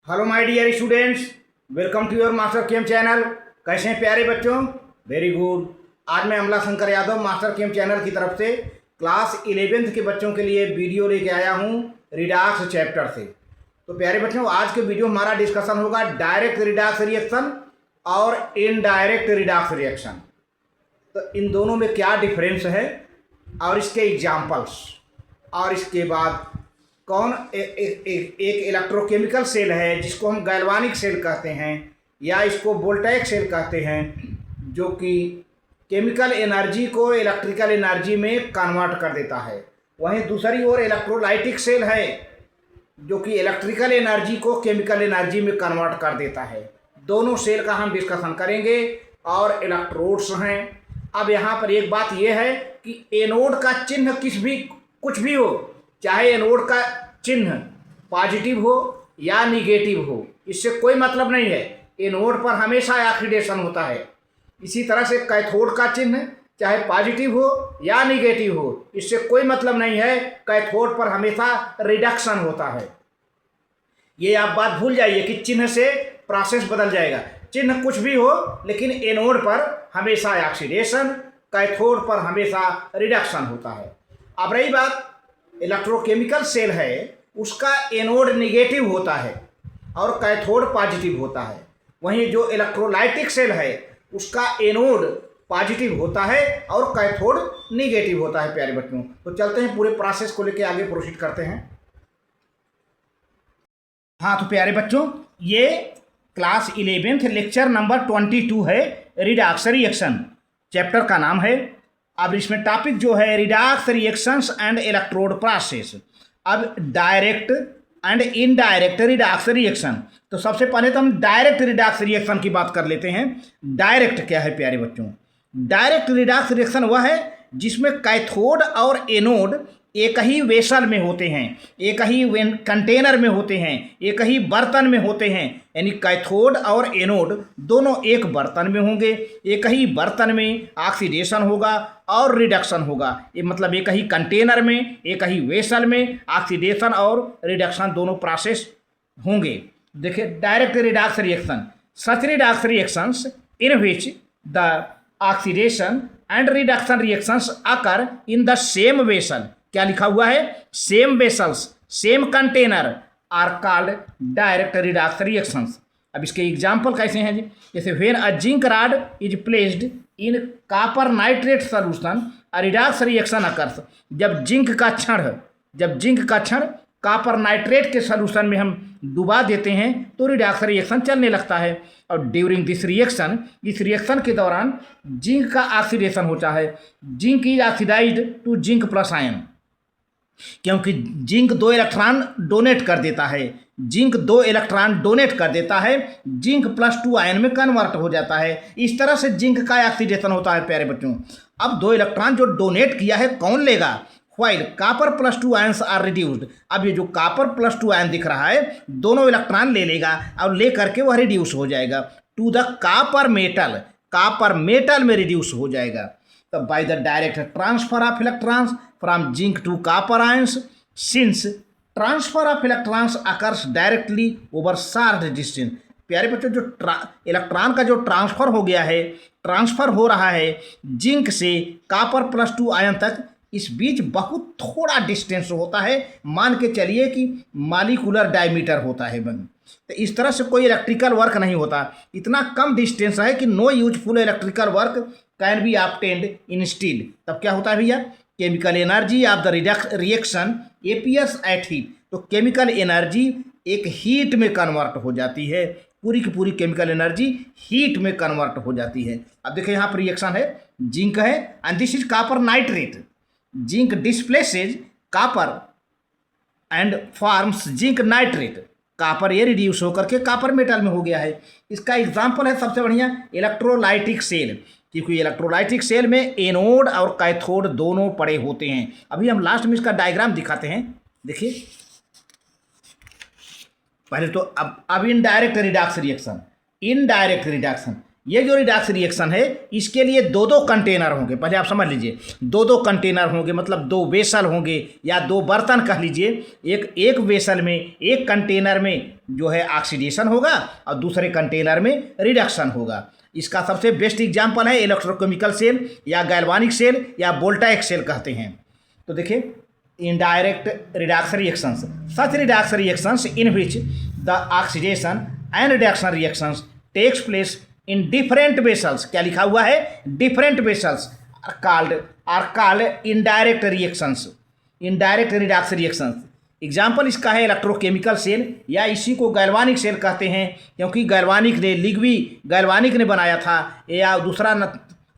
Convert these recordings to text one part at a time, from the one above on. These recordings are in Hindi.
Hello my dear students, welcome to your master chem channel. कैसे हैं प्यारे बच्चों? Very good. आज मैं Amla Shankar Yadav master chem channel की तरफ से क्लास 11th के बच्चों के लिए वीडियो लेके आया हूं रिडॉक्स चैप्टर से। तो प्यारे बच्चों, आज के वीडियो हमारा डिस्कशन होगा डायरेक्ट रिडॉक्स रिएक्शन और इनडायरेक्ट रिडॉक्स रिएक्शन। तो इन दोनों में क्या डिफरेंस है और इसके एग्जाम्पल्स, और इसके बाद कौन एक इलेक्ट्रोकेमिकल सेल है जिसको हम गैल्वानिक सेल कहते हैं या इसको वोल्टेइक सेल कहते हैं, जो कि केमिकल एनर्जी को इलेक्ट्रिकल एनर्जी में कन्वर्ट कर देता है। वहीं दूसरी ओर इलेक्ट्रोलाइटिक सेल है जो कि इलेक्ट्रिकल एनर्जी को केमिकल एनर्जी में कन्वर्ट कर देता है। दोनों सेल का हम डिस्कशन करेंगे और इलेक्ट्रोड्स हैं। अब यहाँ पर एक बात यह है कि एनोड का चिन्ह कुछ भी हो, चाहे एनोड का चिन्ह पॉजिटिव हो या निगेटिव हो, इससे कोई मतलब नहीं है। एनोड पर हमेशा ऑक्सीडेशन होता है। इसी तरह से कैथोड का चिन्ह चाहे पॉजिटिव हो या निगेटिव हो, इससे कोई मतलब नहीं है। कैथोड पर हमेशा रिडक्शन होता है। ये आप बात भूल जाइए कि चिन्ह से प्रोसेस बदल जाएगा। चिन्ह कुछ भी हो, लेकिन एनोड पर हमेशा ऑक्सीडेशन, कैथोड पर हमेशा रिडक्शन होता है। अब रही बात इलेक्ट्रोकेमिकल सेल है, उसका एनोड निगेटिव होता है और कैथोड पॉजिटिव होता है। वहीं जो इलेक्ट्रोलाइटिक सेल है उसका एनोड पॉजिटिव होता है और कैथोड निगेटिव होता है। प्यारे बच्चों, तो चलते हैं पूरे प्रोसेस को लेकर आगे प्रोसीड करते हैं। हाँ, तो प्यारे बच्चों, ये क्लास 11th लेक्चर नंबर 22 है, रिडॉक्स रिएक्शन चैप्टर का नाम है। अब इसमें टॉपिक जो है redox reactions and electrode process. अब direct and indirect redox reaction. तो सबसे पहले तो हम डायरेक्ट रिडॉक्स रिएक्शन की बात कर लेते हैं। डायरेक्ट क्या है प्यारे बच्चों? डायरेक्ट रिडॉक्स रिएक्शन वह है जिसमें कैथोड और एनोड एक ही वेसल में होते हैं, एक ही कंटेनर में होते हैं, एक ही बर्तन में होते हैं। यानी कैथोड और एनोड दोनों एक बर्तन में होंगे, एक ही बर्तन में ऑक्सीडेशन होगा और रिडक्शन होगा। ये मतलब एक ही कंटेनर में, एक ही वेसल में ऑक्सीडेशन और रिडक्शन दोनों प्रोसेस होंगे। देखिए, direct redox reaction, such redox reactions in which the oxidation and reduction reactions occur in the same vessel. क्या लिखा हुआ है? Same vessels, same container are called direct redox reactions. अब इसके एग्जाम्पल कैसे हैं जी? जैसे when a zinc rod is placed in copper nitrate solution a redox reaction occurs. जब जिंक का क्षण कॉपर नाइट्रेट के सॉल्यूशन में हम डुबा देते हैं तो रिडॉक्स रिएक्शन चलने लगता है। और ड्यूरिंग दिस रिएक्शन, इस रिएक्शन के दौरान जिंक का ऑक्सीडेशन होता है। Zinc is oxidized to zinc plus ion, क्योंकि जिंक 2 इलेक्ट्रॉन डोनेट कर देता है। जिंक 2 इलेक्ट्रॉन डोनेट कर देता है, जिंक +2 आयन में कन्वर्ट हो जाता है। इस तरह से जिंक का ऑक्सीडेशन होता है प्यारे बच्चों। अब 2 इलेक्ट्रॉन जो डोनेट किया है कौन लेगा? While copper +2 ions are reduced. अब ये जो कॉपर +2 आयन दिख रहा है, दोनों इलेक्ट्रॉन ले लेगा और ले करके वह रिड्यूस हो जाएगा टू द कॉपर मेटल में रिड्यूस हो जाएगा। तब by the direct transfer of electrons from zinc to copper ions, since transfer of electrons occurs directly over short distance. प्यारे बच्चों, जो इलेक्ट्रॉन का जो ट्रांसफर हो रहा है जिंक से कॉपर +2 आयन तक, इस बीच बहुत थोड़ा डिस्टेंस होता है। मान के चलिए कि मॉलिक्यूलर डायमीटर होता है बन। तो इस तरह से कोई इलेक्ट्रिकल वर्क नहीं होता। इतना कम डिस्टेंस है कि no useful electrical work can be obtained in steel. तब क्या होता है भैया? Chemical energy of the reaction appears at heat. तो केमिकल एनर्जी एक हीट में कन्वर्ट हो जाती है। पूरी की पूरी केमिकल एनर्जी हीट में कन्वर्ट हो जाती है। अब देखिए, यहाँ पर रिएक्शन है, जिंक है and this is copper nitrate. Zinc displaces copper and forms zinc nitrate. Copper ये रिड्यूस होकर के कॉपर मेटल में हो गया है। इसका एग्जाम्पल है सबसे बढ़िया इलेक्ट्रोलाइटिक सेल, क्योंकि इलेक्ट्रोलाइटिक सेल में एनोड और कैथोड दोनों पड़े होते हैं। अभी हम लास्ट में इसका डायग्राम दिखाते हैं। देखिए, पहले तो अब इनडायरेक्ट रिडॉक्स रिएक्शन। ये जो रिडॉक्स रिएक्शन है इसके लिए दो दो कंटेनर होंगे। पहले आप समझ लीजिए, दो दो कंटेनर होंगे, मतलब दो वेसल होंगे या दो बर्तन कह लीजिए। एक वेसल में, एक कंटेनर में जो है ऑक्सीडेशन होगा और दूसरे कंटेनर में रिडक्शन होगा। इसका सबसे बेस्ट एग्जाम्पल है इलेक्ट्रोकेमिकल सेल या गैल्वानिक सेल या वोल्टाइक सेल कहते हैं। तो देखिए, indirect reduction reactions, such reduction reactions in which the oxidation and reduction reactions takes place in different vessels. क्या लिखा हुआ है? Different vessels are called indirect reactions, indirect reduction reactions. Example इसका है इलेक्ट्रोकेमिकल सेल, या इसी को गैल्वानिक सेल कहते हैं क्योंकि गैल्वानिक ने, लिग्वी गैल्वानिक ने बनाया था। या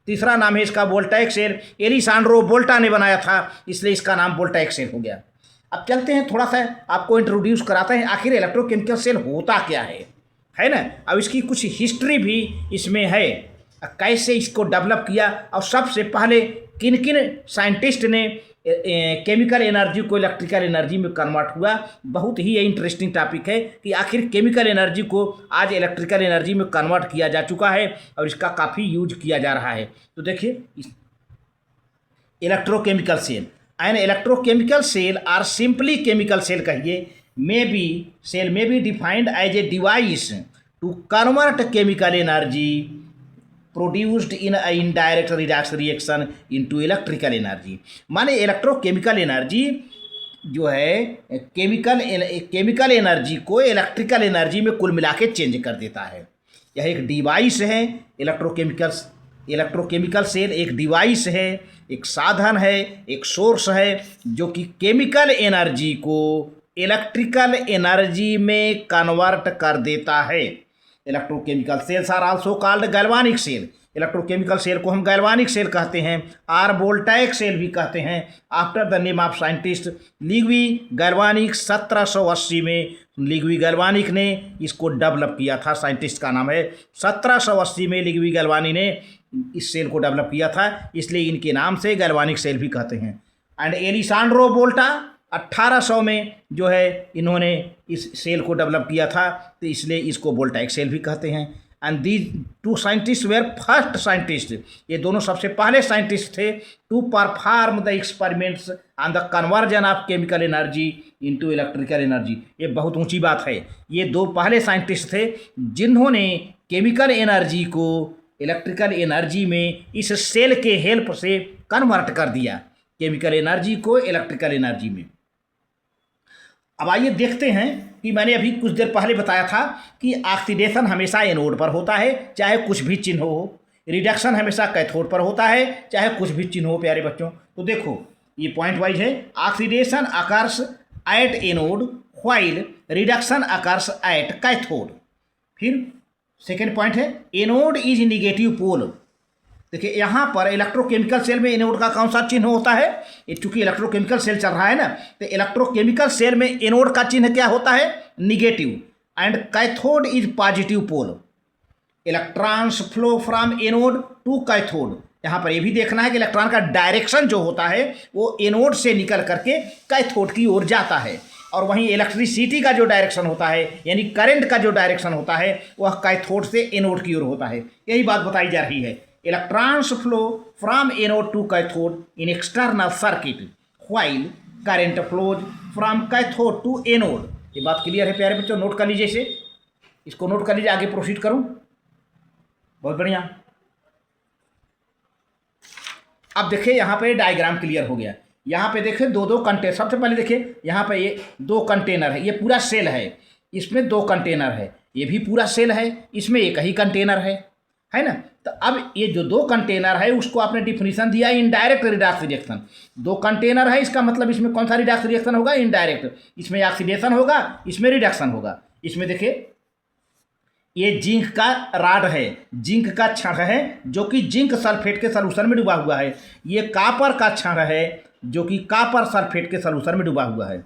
तीसरा नाम है इसका वोल्टाइक सेल, एलिसांड्रो वोल्टा ने बनाया था, इसलिए इसका नाम वोल्टाइक सेल हो गया। अब चलते हैं, थोड़ा सा आपको इंट्रोड्यूस कराते हैं आखिर इलेक्ट्रोकेमिकल सेल होता क्या है ना। अब इसकी कुछ हिस्ट्री भी इसमें है, कैसे इसको डेवलप किया और सबसे पहले किन किन साइंटिस्ट ने केमिकल एनर्जी को इलेक्ट्रिकल एनर्जी में कन्वर्ट हुआ। बहुत ही इंटरेस्टिंग टॉपिक है कि आखिर केमिकल एनर्जी को आज इलेक्ट्रिकल एनर्जी में कन्वर्ट किया जा चुका है और इसका काफ़ी यूज किया जा रहा है। तो देखिए, electrochemical cell and electrochemical cell are simply chemical cell कहिए may be defined as a device to convert chemical energy produced in an indirect redox reaction into electrical energy। माने इलेक्ट्रोकेमिकल एनर्जी जो है केमिकल एनर्जी को इलेक्ट्रिकल एनर्जी में कुल मिला के चेंज कर देता है। यह एक डिवाइस है। इलेक्ट्रोकेमिकल सेल एक डिवाइस है, एक साधन है, एक सोर्स है जो कि केमिकल एनर्जी को इलेक्ट्रिकल एनर्जी में कन्वर्ट कर देता है। Electrochemical cells are also called galvanic cell. Electrochemical cell को हम गैल्वानिक सेल कहते हैं, आर वोल्टाइक सेल भी कहते हैं, after the name of scientist Luigi Galvani. 1780 में लिग्वी गैल्वानिक ने इसको डेवलप किया था। साइंटिस्ट का नाम है, 1780 में लिग्वी गैल्वानी ने इस सेल को डेवलप किया था, इसलिए इनके नाम से गैल्वानिक सेल भी कहते हैं। एंड एलिसांड्रो वोल्टा 1800 में जो है इन्होंने इस सेल को डेवलप किया था, तो इसलिए इसको वोल्टाइक सेल भी कहते हैं। And these two scientist were first scientist, ये दोनों सबसे पहले साइंटिस्ट थे to perform the experiments on the conversion of chemical energy into electrical energy. ये बहुत ऊंची बात है। ये दो पहले साइंटिस्ट थे जिन्होंने केमिकल एनर्जी को इलेक्ट्रिकल एनर्जी में इस सेल के हेल्प से कन्वर्ट कर दिया, केमिकल एनर्जी को इलेक्ट्रिकल एनर्जी में। अब आइए देखते हैं कि मैंने अभी कुछ देर पहले बताया था कि ऑक्सीडेशन हमेशा एनोड पर होता है, चाहे कुछ भी चिन्ह हो। रिडक्शन हमेशा कैथोड पर होता है, चाहे कुछ भी चिन्ह हो। प्यारे बच्चों, तो देखो ये पॉइंट वाइज है। Oxidation occurs at anode while reduction occurs at cathode. फिर सेकेंड पॉइंट है एनोड इज निगेटिव पोल। देखिए यहाँ पर इलेक्ट्रोकेमिकल सेल में एनोड का कौन सा चिन्ह होता है? चूंकि इलेक्ट्रोकेमिकल सेल चल रहा है ना, तो इलेक्ट्रोकेमिकल सेल में एनोड का चिन्ह क्या होता है? Negative. And cathode is positive pole. Electrons flow from anode to cathode. यहाँ पर ये भी देखना है कि इलेक्ट्रॉन का डायरेक्शन जो होता है वो एनोड से निकल करके कैथोड की ओर जाता है, और वहीं इलेक्ट्रिसिटी का जो डायरेक्शन होता है, यानी करंट का जो डायरेक्शन होता है, वह कैथोड से एनोड की ओर होता है। यही बात बताई जा रही है। Electrons flow from anode to cathode in external circuit while current flows from cathode to anode। ये बात क्लियर है प्यारे बच्चों? नोट कर लीजिए इसे, इसको नोट कर लीजिए। आगे प्रोसीड करूं? बहुत बढ़िया। अब देखिए यहाँ पे डायग्राम क्लियर हो गया। यहाँ पे देखिए दो कंटेनर। सबसे पहले देखिए यहाँ पे ये दो कंटेनर है, ये पूरा सेल है, इसमें दो कंटेनर है, ये भी पूरा सेल है, इसमें एक ही कंटेनर है ना। तो अब ये जो दो कंटेनर है उसको आपने डिफिनीशन दिया इनडायरेक्ट रिडक्स रिएक्शन। दो कंटेनर है, इसका मतलब इसमें कौन सा रिडक्स रिएक्शन होगा? इनडायरेक्ट। इसमें ऑक्सीडेशन होगा, इसमें रिडक्शन होगा। इसमें देखिए ये जिंक का राड है, जिंक का छड़ है जो कि जिंक सल्फेट के सलूशन में डूबा हुआ है। ये कापर का छड़ है जो कि कापर सल्फेट के सलूशन में डूबा हुआ है।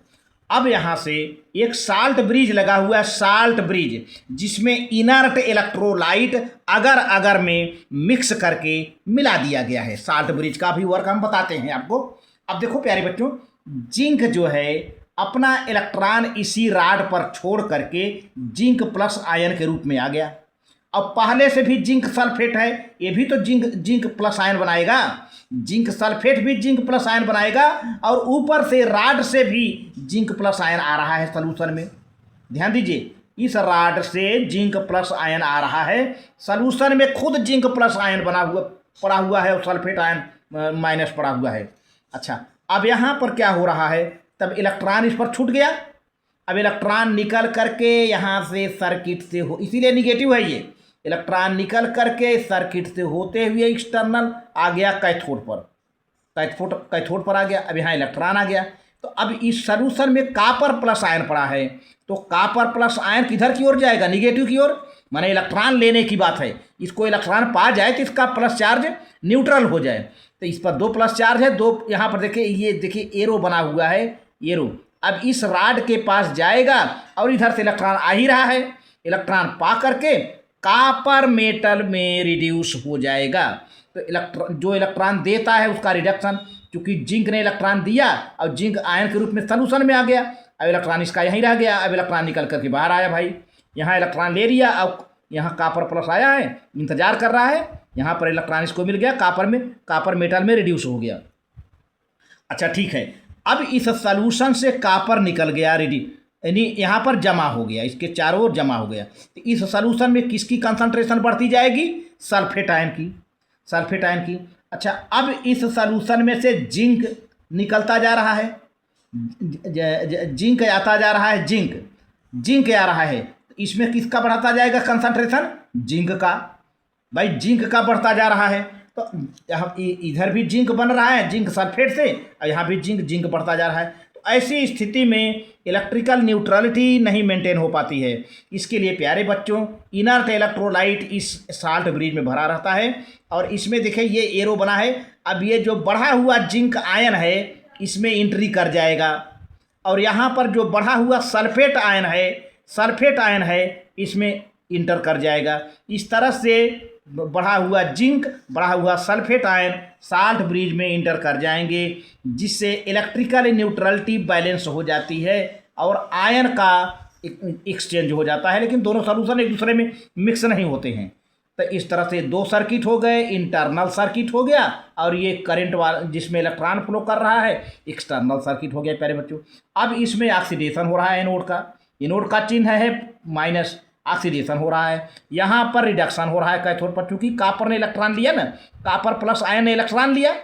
अब यहाँ से एक साल्ट ब्रिज लगा हुआ है, साल्ट ब्रिज, जिसमें इनर्ट इलेक्ट्रोलाइट अगर में मिक्स करके मिला दिया गया है। साल्ट ब्रिज का भी वर्क हम बताते हैं आपको। अब देखो प्यारे बच्चों, जिंक जो है अपना इलेक्ट्रॉन इसी राड पर छोड़ करके जिंक प्लस आयन के रूप में आ गया। अब पहले से भी जिंक सल्फेट है, ये भी तो जिंक जिंक प्लस आयन बनाएगा, जिंक सल्फेट भी जिंक प्लस आयन बनाएगा, और ऊपर से राड से भी जिंक प्लस आयन आ रहा है सलूशन में। ध्यान दीजिए, इस राड से जिंक प्लस आयन आ रहा है, सलूशन में खुद जिंक प्लस आयन पड़ा हुआ है और सल्फेट आयन माइनस पड़ा हुआ है। अच्छा, अब यहाँ पर क्या हो रहा है, तब इलेक्ट्रॉन इस पर छूट गया। अब इलेक्ट्रॉन निकल करके यहाँ से सर्किट से हो, इसीलिए निगेटिव है ये, इलेक्ट्रॉन निकल करके सर्किट से होते हुए एक्सटर्नल आ गया कैथोड पर, कैथोड पर आ गया। अब यहाँ इलेक्ट्रॉन आ गया, तो अब इस सॉल्यूशन में कॉपर प्लस आयन पड़ा है, तो कॉपर प्लस आयन किधर की ओर जाएगा, निगेटिव की ओर, माने इलेक्ट्रॉन लेने की बात है। इसको इलेक्ट्रॉन पा जाए तो इसका प्लस चार्ज न्यूट्रल हो जाए, तो इस पर 2 प्लस चार्ज है, 2 यहाँ पर देखिए, ये देखिए एरो बना हुआ है, एरो। अब इस राड के पास जाएगा और इधर से इलेक्ट्रॉन आ ही रहा है, इलेक्ट्रॉन पा करके कॉपर मेटल में रिड्यूस हो जाएगा। तो जो इलेक्ट्रॉन देता है उसका रिडक्शन, क्योंकि जिंक ने इलेक्ट्रॉन दिया और जिंक आयन के रूप में सॉल्यूशन में आ गया, अब इलेक्ट्रॉन इसका यहीं रह गया। अब इलेक्ट्रॉन निकल करके बाहर आया भाई, यहाँ इलेक्ट्रॉन ले लिया, अब यहाँ कॉपर प्लस आया है, इंतजार कर रहा है, यहाँ पर इलेक्ट्रॉन इसको मिल गया, कॉपर मेटल में रिड्यूस हो गया। अच्छा ठीक है, अब इस सॉल्यूशन से कॉपर निकल गया, यानी यहाँ पर जमा हो गया, इसके चारों ओर जमा हो गया। तो इस सॉल्यूशन में किसकी कंसंट्रेशन बढ़ती जाएगी, सल्फेट आयन की। अच्छा, अब इस सॉल्यूशन में से जिंक निकलता जा रहा है, जिंक आता जा रहा है, जिंक आ रहा है, तो इसमें किसका बढ़ता जाएगा कंसंट्रेशन, जिंक का। भाई जिंक का बढ़ता जा रहा है, तो यहाँ इधर भी जिंक बन रहा है जिंक सल्फेट से, और यहाँ भी जिंक बढ़ता जा रहा है। तो ऐसी स्थिति में इलेक्ट्रिकल न्यूट्रलिटी नहीं मेंटेन हो पाती है। इसके लिए प्यारे बच्चों, इनर्ट इलेक्ट्रोलाइट इस साल्ट ब्रिज में भरा रहता है, और इसमें देखिए ये एरो बना है। अब ये जो बढ़ा हुआ जिंक आयन है इसमें एंट्री कर जाएगा, और यहाँ पर जो बढ़ा हुआ सल्फेट आयन है इसमें इंटर कर जाएगा। इस तरह से बढ़ा हुआ जिंक, बढ़ा हुआ सल्फेट आयन साल्ट ब्रिज में इंटर कर जाएंगे, जिससे इलेक्ट्रिकल न्यूट्रलिटी बैलेंस हो जाती है और आयन का एक्सचेंज हो जाता है, लेकिन दोनों सॉल्यूशन एक दूसरे में मिक्स नहीं होते हैं। तो इस तरह से 2 सर्किट हो गए, इंटरनल सर्किट हो गया, और ये करंट वाला जिसमें इलेक्ट्रॉन फ्लो कर रहा है एक्सटर्नल सर्किट हो गया प्यारे बच्चों। अब इसमें ऑक्सीडेशन हो रहा है, एनोड का चिन्ह है माइनस, ऑक्सीडेशन हो रहा है, यहाँ पर रिडक्शन हो रहा है कैथोड पर, चूँकि कॉपर ने इलेक्ट्रॉन लिया ना, कॉपर प्लस आयन ने इलेक्ट्रॉन लिया,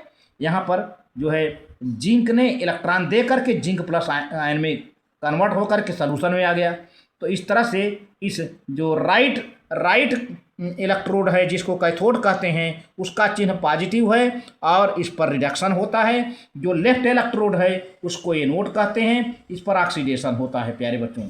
यहाँ पर जो है जिंक ने इलेक्ट्रॉन दे करके जिंक प्लस आयन में कन्वर्ट होकर के सॉल्यूशन में आ गया। तो इस तरह से इस जो राइट इलेक्ट्रोड है जिसको कैथोड कहते हैं उसका चिन्ह पॉजिटिव है और इस पर रिडक्शन होता है। जो लेफ्ट इलेक्ट्रोड है उसको एनोड कहते हैं, इस पर ऑक्सीडेशन होता है प्यारे बच्चों।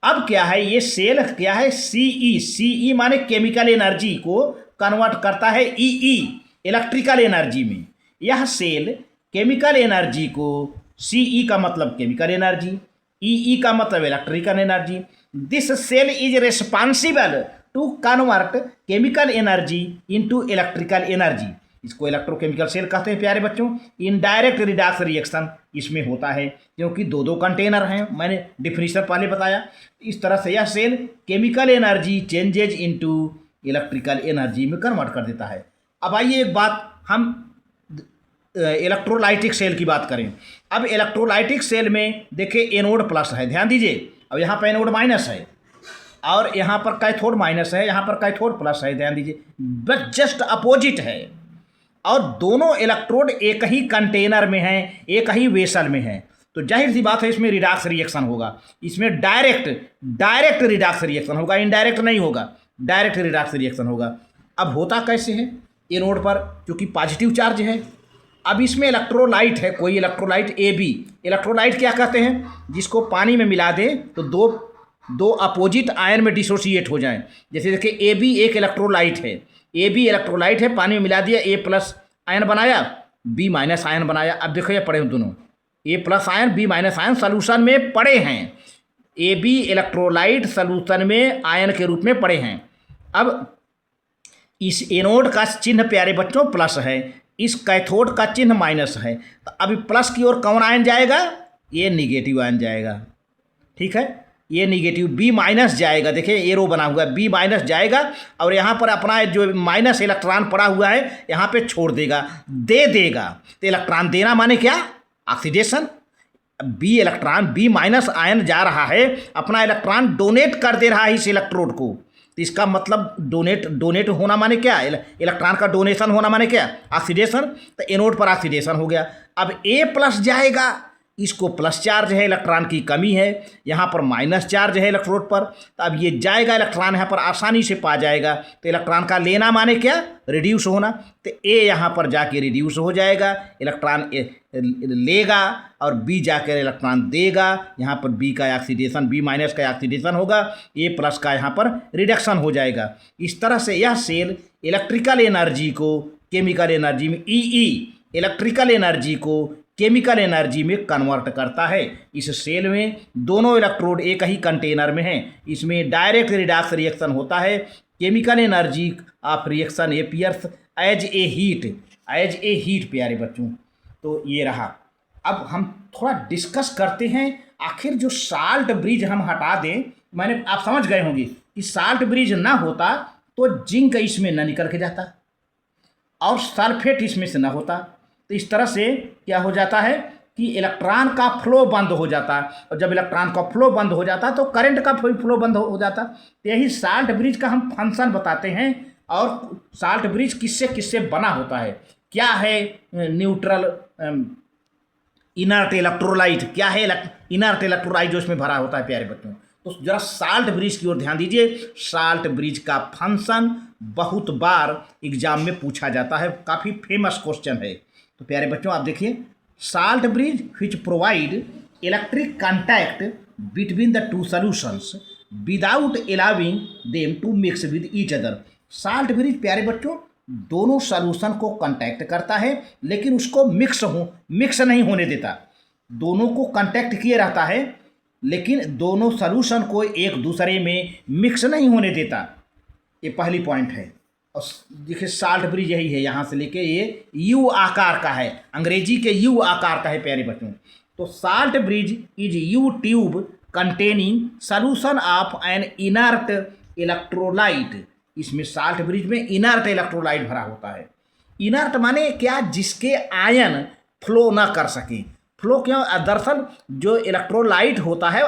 अब क्या है, ये सेल क्या है, सीई माने केमिकल एनर्जी को कन्वर्ट करता है ई इलेक्ट्रिकल एनर्जी में। यह सेल केमिकल एनर्जी को, सीई का मतलब केमिकल एनर्जी, ई का मतलब electrical energy. This cell is responsible to convert chemical energy into electrical energy. इसको इलेक्ट्रोकेमिकल सेल कहते हैं प्यारे बच्चों। इनडायरेक्ट रिडक्स रिएक्शन इसमें होता है, क्योंकि 2 कंटेनर हैं, मैंने डिफिनीशन पहले बताया। इस तरह से यह cell chemical energy changes into electrical energy में कन्वर्ट कर देता है। अब आइए एक बात, हम इलेक्ट्रोलाइटिक सेल की बात करें। अब इलेक्ट्रोलाइटिक सेल में देखिए एनोड प्लस है, ध्यान दीजिए, अब यहाँ पर एनोड माइनस है और यहाँ पर कैथोड माइनस है, यहाँ पर कैथोड प्लस है, ध्यान दीजिए, बस जस्ट अपोजिट है, और दोनों इलेक्ट्रोड एक ही कंटेनर में हैं, एक ही वेसल में हैं। तो जाहिर सी बात है इसमें रिडक्स रिएक्शन होगा, इसमें डायरेक्ट रिडक्स रिएक्शन होगा, इनडायरेक्ट नहीं होगा, डायरेक्ट रिडक्स रिएक्शन होगा। अब होता कैसे है, एनोड पर क्योंकि पॉजिटिव चार्ज है, अब इसमें इलेक्ट्रोलाइट है, कोई इलेक्ट्रोलाइट AB। इलेक्ट्रोलाइट क्या कहते हैं, जिसको पानी में मिला दें तो दो अपोजिट आयन में डिसोसिएट हो जाएं। जैसे देखिए AB एक इलेक्ट्रोलाइट है, AB इलेक्ट्रोलाइट है, पानी में मिला दिया, A+ आयन बनाया, B- आयन बनाया। अब देखो ये पड़े हैं दोनों, A+ ion B- ion solution में पड़े हैं, AB इलेक्ट्रोलाइट सॉल्यूशन में आयन के रूप में पड़े हैं। अब इस एनोड का चिन्ह प्यारे बच्चों प्लस है, इस कैथोड का चिन्ह माइनस है। तो अभी प्लस की ओर कौन आयन जाएगा, ये निगेटिव आयन जाएगा, ठीक है। ये निगेटिव बी माइनस जाएगा, देखिए एरो बना हुआ है, बी माइनस जाएगा और यहाँ पर अपना जो माइनस इलेक्ट्रॉन पड़ा हुआ है यहाँ पे छोड़ देगा, दे देगा। तो इलेक्ट्रॉन देना माने क्या? Oxidation. B electron, B minus ion जा रहा है, अपना इलेक्ट्रॉन डोनेट कर दे रहा है इस इलेक्ट्रोड को। तो इसका मतलब डोनेट होना माने क्या? इलेक्ट्रॉन का डोनेशन होना माने क्या? ऑक्सीडेशन। तो एनोड पर ऑक्सीडेशन हो गया। अब ए प्लस जाएगा, इसको प्लस चार्ज है, इलेक्ट्रॉन की कमी है, यहाँ पर माइनस चार्ज है इलेक्ट्रोड पर। तो अब ये जाएगा इलेक्ट्रॉन यहाँ पर आसानी से पा जाएगा। तो इलेक्ट्रॉन का लेना माने क्या? रिड्यूस होना। तो ए यहाँ पर जाके रिड्यूस हो जाएगा, इलेक्ट्रॉन लेगा और बी जाकर इलेक्ट्रॉन देगा। यहाँ पर बी का ऑक्सीडेशन, बी माइनस का ऑक्सीडेशन होगा, ए प्लस का यहाँ पर रिडक्शन हो जाएगा। इस तरह से यह सेल इलेक्ट्रिकल एनर्जी को केमिकल एनर्जी में इलेक्ट्रिकल एनर्जी को केमिकल एनर्जी में कन्वर्ट करता है। इस सेल में दोनों इलेक्ट्रोड एक ही कंटेनर में हैं। इसमें डायरेक्ट रिडॉक्स रिएक्शन होता है। Chemical energy of reaction appears as a heat प्यारे बच्चों। तो ये रहा। अब हम थोड़ा डिस्कस करते हैं, आखिर जो साल्ट ब्रिज हम हटा दें, मैंने आप समझ गए होंगे कि साल्ट ब्रिज ना होता तो जिंक इसमें न निकल के जाता और सल्फेट इसमें से ना होता। तो इस तरह से क्या हो जाता है कि इलेक्ट्रॉन का फ्लो बंद हो जाता, और जब इलेक्ट्रॉन का फ्लो बंद हो जाता तो करंट का फ्लो बंद हो जाता। तो यही साल्ट ब्रिज का हम फंक्शन बताते हैं। और साल्ट ब्रिज किससे किससे बना होता है, क्या है न्यूट्रल इनर्ट इलेक्ट्रोलाइट, क्या है इनर्ट इलेक्ट्रोलाइट जो इसमें भरा होता है प्यारे बच्चों। तो जरा साल्ट ब्रिज की ओर ध्यान दीजिए। साल्ट ब्रिज का फंक्शन बहुत बार एग्जाम में पूछा जाता है, काफ़ी फेमस क्वेश्चन है। तो प्यारे बच्चों आप देखिए, salt bridge which provide electric contact between the two solutions without allowing them to mix with each other. Salt bridge प्यारे बच्चों दोनों सॉल्यूशन को कांटेक्ट करता है, लेकिन उसको मिक्स नहीं होने देता। दोनों को कांटेक्ट किए रहता है, लेकिन दोनों सॉल्यूशन को एक दूसरे में मिक्स नहीं होने देता। ये पहली पॉइंट है। और देखिए साल्ट ब्रिज यही है, यहाँ से लेके ये यू आकार का है, अंग्रेजी के यू आकार का है प्यारे बच्चों। तो salt bridge is you tube containing solution of N inert electrolyte. इसमें साल्ट ब्रिज में इनर्ट इलेक्ट्रोलाइट भरा होता है। इनर्ट माने क्या? जिसके आयन फ्लो ना कर सके। फ्लो क्यों? दरअसल जो इलेक्ट्रोलाइट होता है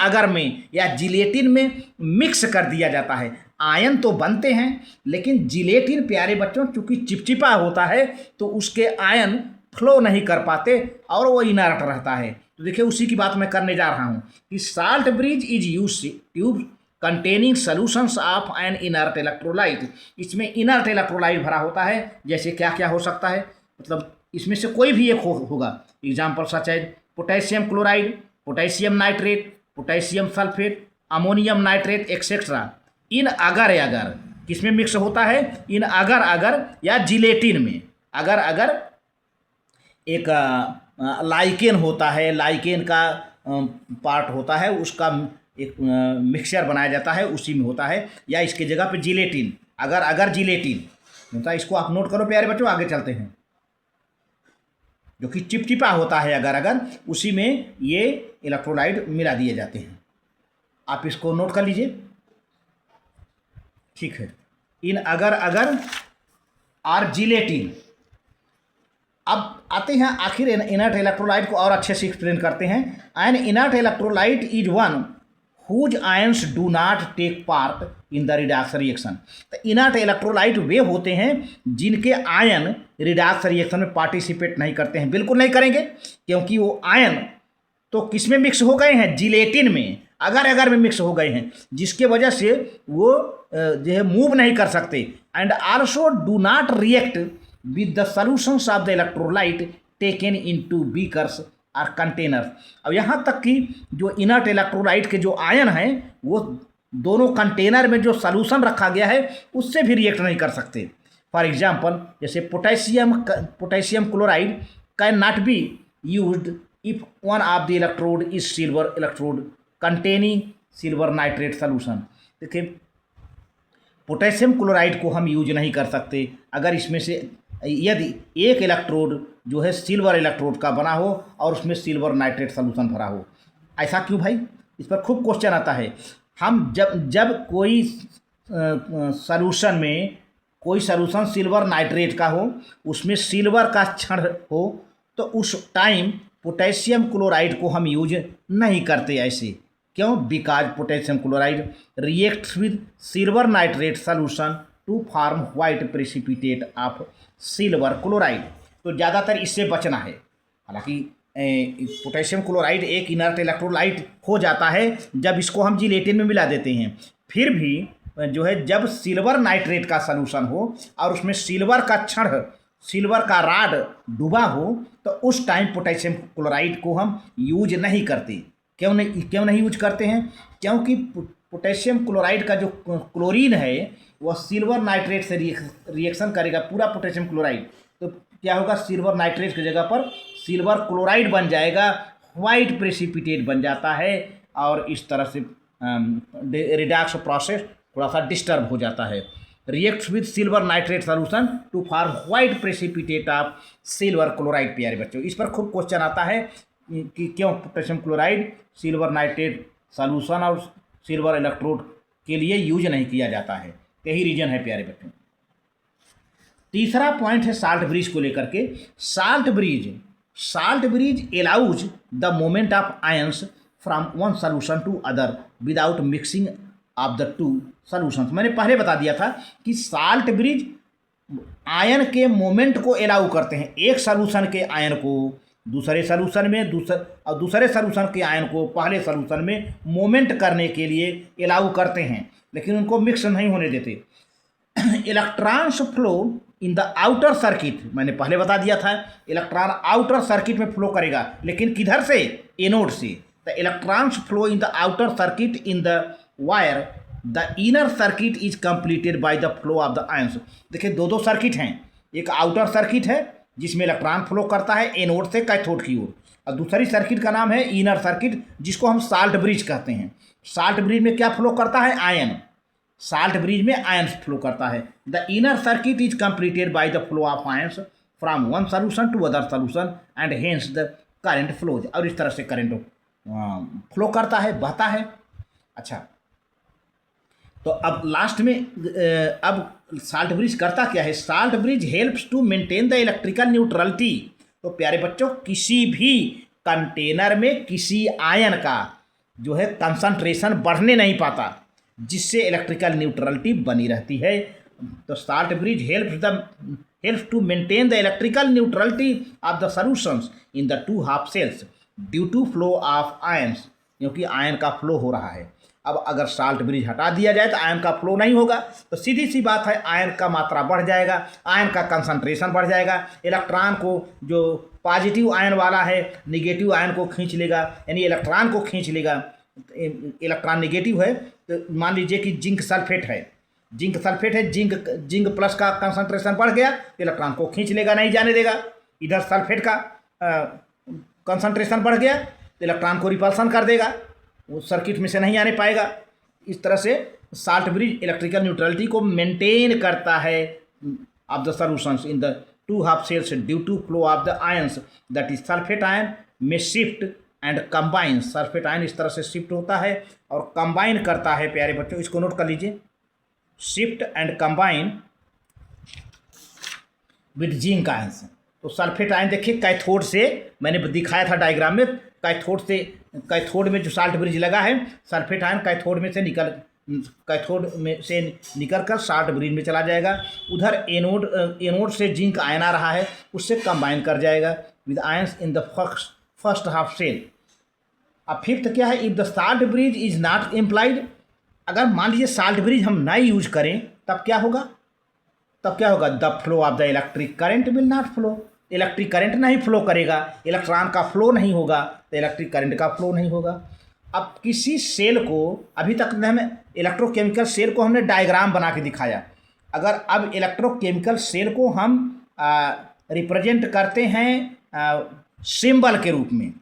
अगर में या जिलेटिन में मिक्स कर दिया जाता है। आयन तो बनते हैं, लेकिन जिलेटिन प्यारे बच्चों चूंकि चिपचिपा होता है तो उसके आयन फ्लो नहीं कर पाते और वो इनर्ट रहता है। तो देखिए उसी की बात मैं करने जा रहा हूँ कि salt bridge is use tube containing solutions of N inert electrolyte. इसमें इनर्ट इलेक्ट्रोलाइट भरा होता है। जैसे क्या क्या हो सकता है, मतलब इसमें से कोई भी एक होगा। एग्जाम्पल सच है potassium chloride, potassium nitrate, potassium sulphate, ammonium nitrate etcetera. इन अगर किसमें मिक्स होता है? इन अगर या जिलेटिन में। अगर एक लाइकेन होता है, लाइकेन का पार्ट होता है, उसका एक मिक्सचर बनाया जाता है, उसी में होता है। या इसके जगह पे जिलेटिन, अगर जिलेटिन होता है। इसको आप नोट करो प्यारे बच्चों, आगे चलते हैं। जो कि चिपचिपा होता है अगर उसी में ये इलेक्ट्रोलाइट मिला दिए जाते हैं। आप इसको नोट कर लीजिए, ठीक है। इन अगर और जिलेटिन। अब आते हैं आखिर इनर्ट इलेक्ट्रोलाइट को और अच्छे से एक्सप्लेन करते हैं। An inert electrolyte is one whose ions do not take part in the redox reaction. तो इनर्ट इलेक्ट्रोलाइट वे होते हैं जिनके आयन रिडॉक्स रिएक्शन में पार्टिसिपेट नहीं करते हैं, बिल्कुल नहीं करेंगे, क्योंकि वो आयन तो किस में मिक्स हो गए हैं? जिलेटिन में, अगर में मिक्स हो गए हैं, जिसके वजह से वो जो है मूव नहीं कर सकते। And also do not react with the solutions of the electrolyte taken into beakers और कंटेनर। अब यहाँ तक कि जो इनर्ट इलेक्ट्रोलाइट के जो आयन हैं वो दोनों कंटेनर में जो सॉल्यूशन रखा गया है उससे भी रिएक्ट नहीं कर सकते। फॉर एग्जांपल जैसे potassium chloride can not be used if one of the electrode is silver electrode containing silver nitrate solution. देखिए पोटेशियम क्लोराइड को हम यूज नहीं कर सकते अगर इसमें से यदि एक इलेक्ट्रोड जो है सिल्वर इलेक्ट्रोड का बना हो और उसमें सिल्वर नाइट्रेट सॉल्यूशन भरा हो। ऐसा क्यों भाई? इस पर खूब क्वेश्चन आता है। हम जब कोई सॉल्यूशन में कोई सॉल्यूशन सिल्वर नाइट्रेट का हो, उसमें सिल्वर का क्षण हो, तो उस टाइम पोटेशियम क्लोराइड को हम यूज नहीं करते ऐसे। क्यों? Because potassium chloride reacts with silver nitrate solution to form white precipitate of silver chloride. तो ज़्यादातर इससे बचना है। हालांकि पोटेशियम क्लोराइड एक इनर्ट इलेक्ट्रोलाइट हो जाता है जब इसको हम जिलेटिन में मिला देते हैं। फिर भी जो है जब सिल्वर नाइट्रेट का सॉल्यूशन हो और उसमें सिल्वर का क्षण, सिल्वर का राड डूबा हो, तो उस टाइम पोटेशियम क्लोराइड को हम यूज नहीं करते। क्यों नहीं यूज करते हैं? क्योंकि पोटेशियम क्लोराइड का जो क्लोरीन है वह सिल्वर नाइट्रेट से रिएक्शन करेगा, पूरा पोटेशियम क्लोराइड। तो क्या होगा? सिल्वर नाइट्रेट की जगह पर सिल्वर क्लोराइड बन जाएगा, वाइट प्रेसिपिटेट बन जाता है, और इस तरह से रिडॉक्स प्रोसेस थोड़ा सा डिस्टर्ब हो जाता है। Reacts with silver nitrate solution to form white precipitate of silver chloride. प्यारे बच्चों, इस पर खूब क्वेश्चन आता है कि क्यों potassium chloride silver nitrate solution और सिल्वर इलेक्ट्रोड के लिए यूज नहीं किया जाता है। यही रीजन है प्यारे बच्चों। तीसरा पॉइंट है साल्ट ब्रिज को लेकर के। Salt bridge allows the movement of ions from one solution to other without mixing of the two solutions. मैंने पहले बता दिया था कि साल्ट ब्रिज आयन के मोमेंट को एलाउ करते हैं। एक सॉल्यूशन के आयन को दूसरे सॉल्यूशन में, दूसरे सॉल्यूशन के आयन को पहले सॉल्यूशन में मोमेंट करने के लिए एलाउ करते हैं, लेकिन उनको मिक्स नहीं होने देते। Electrons flow in the outer circuit, मैंने पहले बता दिया था इलेक्ट्रॉन आउटर सर्किट में फ्लो करेगा, लेकिन किधर से? एनोड से। The electrons flow in the outer circuit in the wire, the inner circuit is completed by the flow of the ions. देखिए दो सर्किट हैं, एक आउटर सर्किट है जिसमें इलेक्ट्रॉन फ्लो करता है एनोड से कैथोड की ओर, और दूसरी सर्किट का नाम है इनर सर्किट, जिसको हम साल्ट ब्रिज कहते हैं। साल्ट ब्रिज में क्या फ्लो करता है? आयन। साल्ट ब्रिज में आयंस फ्लो करता है। The inner circuit is completed by the flow of ions from one solution to other solution and hence the current flows. और इस तरह से करंट फ्लो करता है, बहता है। अच्छा, तो अब लास्ट में अब साल्ट ब्रिज करता क्या है? Salt bridge helps to maintain the electrical neutrality. तो प्यारे बच्चों, किसी भी कंटेनर में किसी आयन का जो है कंसंट्रेशन बढ़ने नहीं पाता, जिससे इलेक्ट्रिकल न्यूट्रलिटी बनी रहती है। तो salt bridge helps to maintain the electrical neutrality of the solutions in the two half cells due to flow of ions, क्योंकि आयन का फ्लो हो रहा है। अब अगर साल्ट ब्रिज हटा दिया जाए तो आयन का फ्लो नहीं होगा, तो सीधी सी बात है आयन का मात्रा बढ़ जाएगा, आयन का कंसंट्रेशन बढ़ जाएगा। इलेक्ट्रॉन को जो पॉजिटिव आयन वाला है निगेटिव आयन को खींच लेगा, यानी इलेक्ट्रॉन को खींच लेगा। इलेक्ट्रॉन निगेटिव है तो मान लीजिए कि जिंक सल्फेट है, जिंक प्लस का कंसंट्रेशन बढ़ गया, इलेक्ट्रॉन को खींच लेगा, नहीं जाने देगा। इधर सल्फेट का कंसंट्रेशन बढ़ गया तो इलेक्ट्रॉन को रिपल्सन कर देगा, वो सर्किट में से नहीं आने पाएगा। इस तरह से साल्ट ब्रिज इलेक्ट्रिकल न्यूट्रलिटी को मेंटेन करता है of the solutions in the two half cells due to flow of the ions, that is sulphate ion में shift and combine. Sulphate ion इस तरह से शिफ्ट होता है और कंबाइन करता है। प्यारे बच्चों, इसको नोट कर लीजिए, shift and combine with zinc ions. तो सल्फेट आयन देखिए कैथोड से, मैंने दिखाया था डायग्राम में, कैथोड में जो साल्ट ब्रिज लगा है, सल्फेट आयन कैथोड में से निकल कर साल्ट ब्रिज में चला जाएगा। उधर एनोड से जिंक आयन आ रहा है, उससे कंबाइन कर जाएगा with ions in the first half cell. अब फिफ्थ क्या है? If the salt bridge is not implied, अगर मान लीजिए साल्ट ब्रिज हम नहीं यूज करें तब क्या होगा? The flow of the electric current will not flow. Electric current नहीं फ्लो करेगा, इलेक्ट्रॉन का फ्लो नहीं होगा, तो इलेक्ट्रिक करंट का फ्लो नहीं होगा। अब किसी सेल को, अभी तक हमें इलेक्ट्रोकेमिकल सेल को हमने डायग्राम बना के दिखाया, अगर अब इलेक्ट्रोकेमिकल सेल को हम रिप्रेजेंट करते हैं सिंबल के रूप में।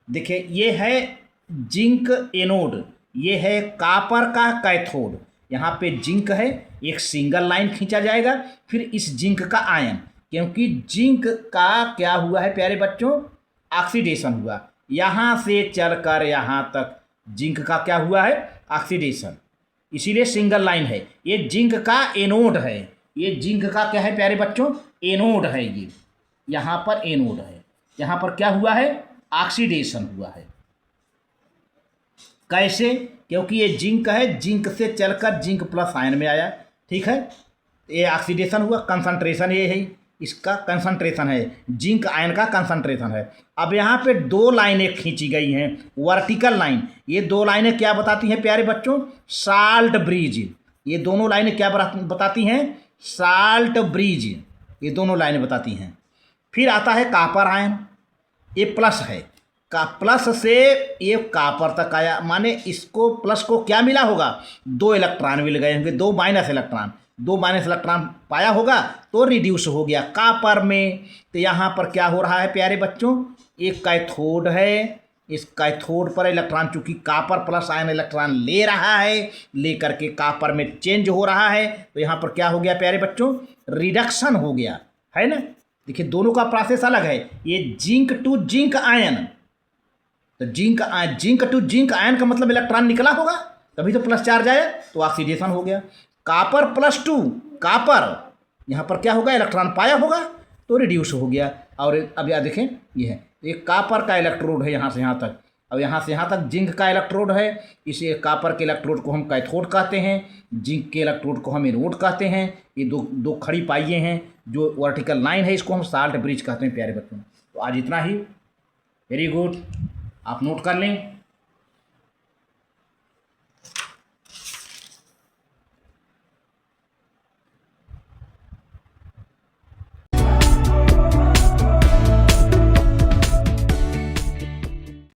देखिए ये है जिंक एनोड, ये है कॉपर का कैथोड, यहाँ पे जिंक है, एक सिंगल लाइन खींचा जाएगा, फिर इस जिंक का आयन, क्योंकि जिंक का क्या हुआ है प्यारे बच्चों? ऑक्सीडेशन हुआ, यहाँ से चलकर यहाँ तक जिंक का क्या हुआ है, ऑक्सीडेशन, इसीलिए सिंगल लाइन है। ये जिंक का एनोड है, ये जिंक का क्या है प्यारे बच्चों, एनोड है। ये यहाँ पर एनोड है, यहाँ पर क्या हुआ है, ऑक्सीडेशन हुआ है। कैसे, क्योंकि ये जिंक है, जिंक से चलकर जिंक प्लस आयन में आया, ठीक है, ये ऑक्सीडेशन हुआ, कंसंट्रेशन ये है, इसका कंसंट्रेशन है, जिंक आयन का कंसंट्रेशन है। अब यहाँ पे दो लाइनें खींची गई हैं, वर्टिकल लाइन। ये दो लाइनें क्या बताती हैं प्यारे बच्चों, साल्ट ब्रिज। ये दोनों लाइनें क्या बताती हैं, साल्ट ब्रिज, ये दोनों लाइनें बताती हैं। फिर आता है कापर आयन, ये प्लस है, का प्लस से ये कापर तक आया, माने इसको प्लस को क्या मिला होगा, 2 इलेक्ट्रॉन मिल गए होंगे, 2 माइनस इलेक्ट्रॉन, 2 माइनस इलेक्ट्रॉन पाया होगा तो रिड्यूस हो गया कापर में। तो यहाँ पर क्या हो रहा है प्यारे बच्चों, एक कैथोड है, इस कैथोड पर इलेक्ट्रॉन, चूंकि कापर प्लस आयन इलेक्ट्रॉन ले रहा है, लेकर के कापर में चेंज हो रहा है, तो यहाँ पर क्या हो गया प्यारे बच्चों, रिडक्शन हो गया, है ना। देखिए दोनों का प्रोसेस अलग है, ये जिंक टू जिंक आयन, तो जिंक टू जिंक आयन का मतलब इलेक्ट्रॉन निकला होगा, तभी तो प्लस चार्ज आया, तो ऑक्सीडेशन हो गया। कापर प्लस टू कापर, यहाँ पर क्या होगा, इलेक्ट्रॉन पाया होगा तो रिड्यूस हो गया। और अब यह देखें, ये है, एक कापर का इलेक्ट्रोड है यहाँ से यहाँ तक, अब यहाँ से यहाँ तक जिंक का इलेक्ट्रोड है, इसे कापर के इलेक्ट्रोड को हम कैथोड कहते हैं, जिंक के इलेक्ट्रोड को हम एनोड कहते हैं। ये दो खड़ी पाइये हैं, जो वर्टिकल लाइन है, इसको हम साल्ट ब्रिज कहते हैं प्यारे बच्चों। तो आज इतना ही, वेरी गुड, आप नोट कर लें।